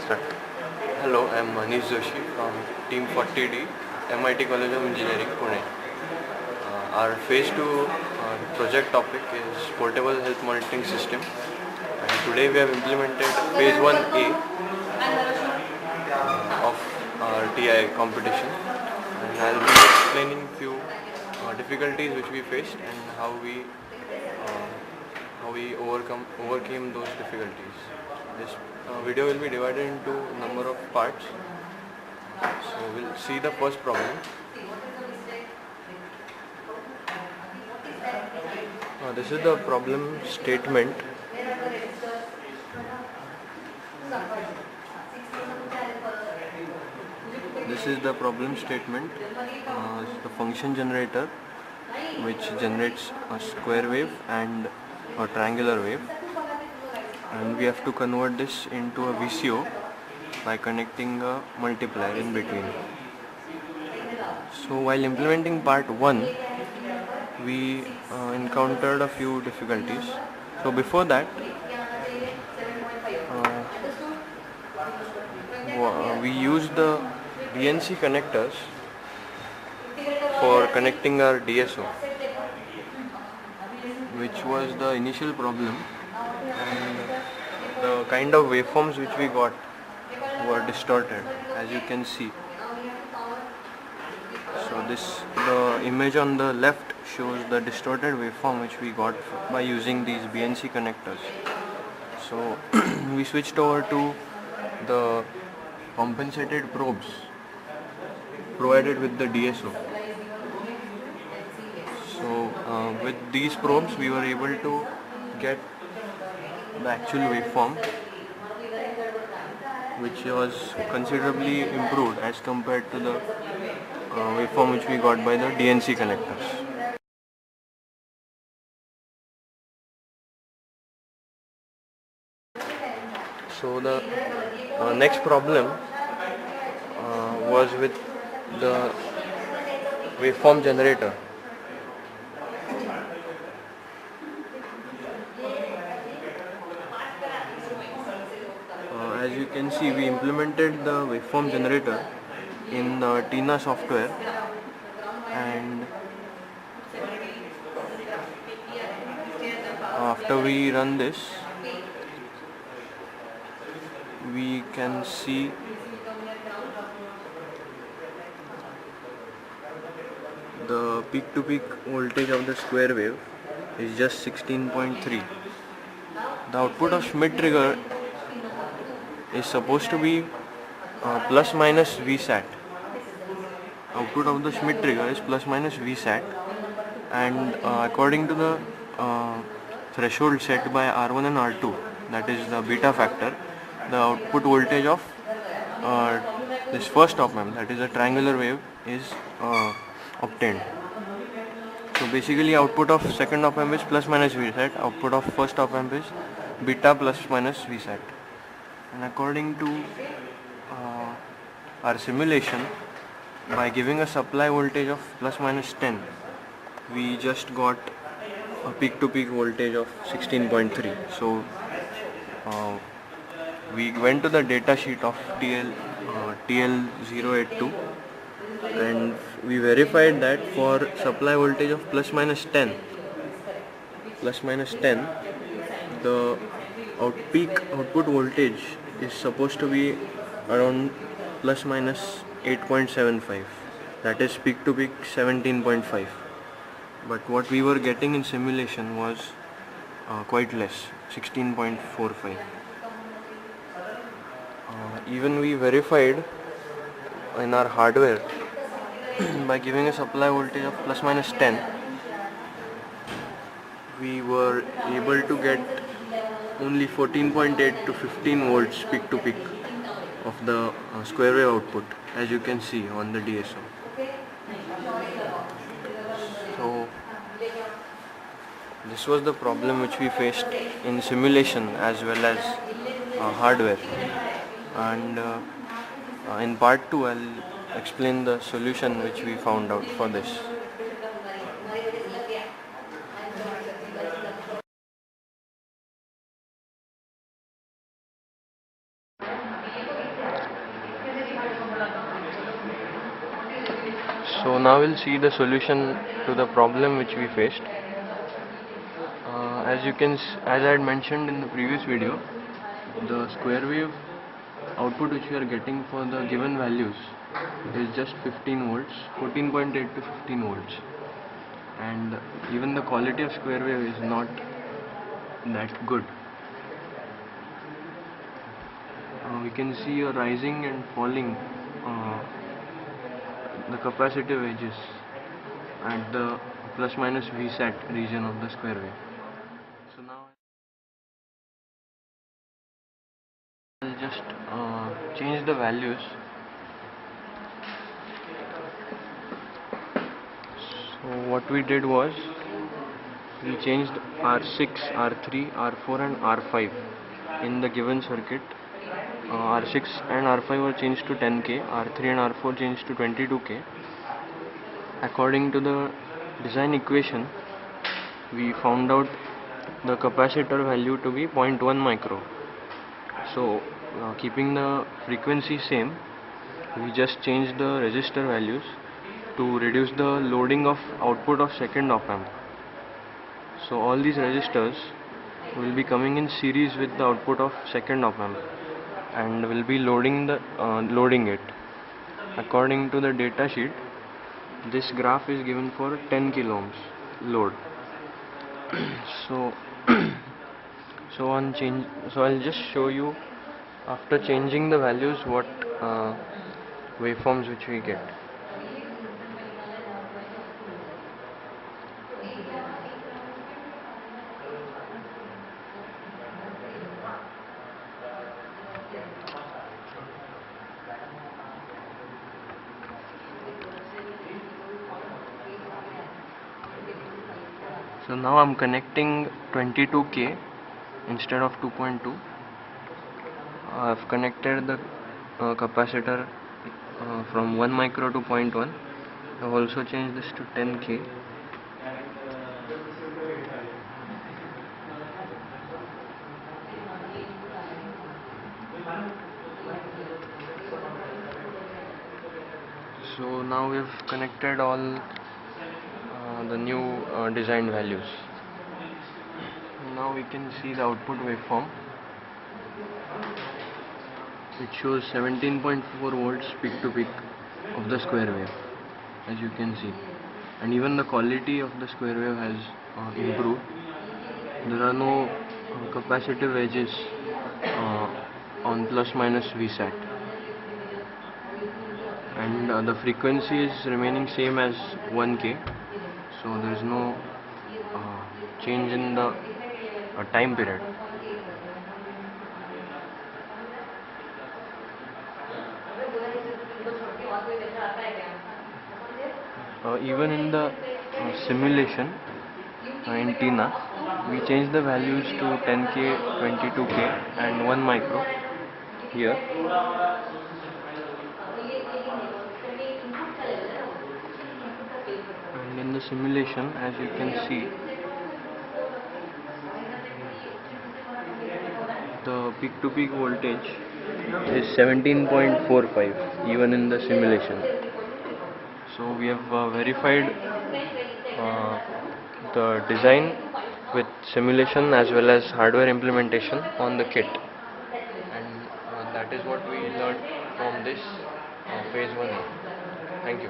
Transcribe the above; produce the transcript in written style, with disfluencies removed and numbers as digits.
Start. Hello, I am Manish Joshi from Team 40D, MIT College of Engineering, Pune. Our Phase 2 project topic is Portable Health Monitoring System, and today we have implemented Phase 1A of our TI competition, and I will be explaining few difficulties which we faced and how we overcame those difficulties. This video will be divided into number of parts. So we'll see the first problem. This is the problem statement. This is the problem statement. The function generator which generates a square wave and a triangular wave, and we have to convert this into a VCO by connecting a multiplier in between. So while implementing part 1, we encountered a few difficulties. So before that, we used the BNC connectors for connecting our DSO, which was the initial problem, and the kind of waveforms which we got were distorted, as you can see. So the image on the left shows the distorted waveform which we got by using these BNC connectors. So we switched over to the compensated probes provided with the DSO. So with these probes we were able to get the actual waveform, which was considerably improved as compared to the waveform which we got by the DNC connectors. So the next problem was with the waveform generator. As you can see, we implemented the waveform generator in the TINA software, and after we run this, we can see the peak-to-peak voltage of the square wave is just 16.3. The output of Schmidt trigger is supposed to be plus minus VSAT. Output of the Schmidt trigger is plus minus VSAT, and according to the threshold set by R1 and R2, that is the beta factor, the output voltage of this first op-amp, that is a triangular wave, is obtained. So basically output of second op-amp is plus minus VSAT, output of first op-amp is beta plus minus VSAT. And according to our simulation, by giving a supply voltage of plus minus 10, we just got a peak-to-peak voltage of 16.3. So we went to the data sheet of TL082, and we verified that for supply voltage of plus minus 10, the peak output voltage is supposed to be around plus minus 8.75, that is peak to peak 17.5, but what we were getting in simulation was quite less, 16.45. Even we verified in our hardware by giving a supply voltage of plus minus 10, we were able to get only 14.8 to 15 volts peak to peak of the square wave output, as you can see on the DSO. So this was the problem which we faced in simulation as well as hardware, and in part 2 I'll explain the solution which we found out for this. So now we'll see the solution to the problem which we faced. As I had mentioned in the previous video, the square wave output which we are getting for the given values is just 15 volts, 14.8 to 15 volts, and even the quality of square wave is not that good. We can see a rising and falling the capacitive edges at the plus minus Vsat region of the square wave. So now I'll just change the values. So what we did was we changed R6, R3, R4 and R5 in the given circuit. R6 and R5 were changed to 10K, R3 and R4 changed to 22K. According to the design equation, we found out the capacitor value to be 0.1 micro. So keeping the frequency same, we just changed the resistor values to reduce the loading of output of second op amp. So all these resistors will be coming in series with the output of second op amp and will be loading it. According to the data sheet, this graph is given for 10 kilo ohms load. So I'll just show you after changing the values what waveforms which we get. So now I'm connecting 22K instead of 2.2. I've connected the capacitor from 1 micro to 0.1. I've also changed this to 10K. So now we've connected all the new design values. Now we can see the output waveform. It shows 17.4 volts peak to peak of the square wave, as you can see, and even the quality of the square wave has improved. There are no capacitive edges on plus minus Vsat, and the frequency is remaining same as 1K, so there is no change in the time period. Even in the simulation in TINA, we changed the values to 10K, 22K and 1 micro here. And in the simulation, as you can see, the peak to peak voltage is 17.45 even in the simulation. So we have verified the design with simulation as well as hardware implementation on the kit, and that is what we learned from this phase 1. Thank you.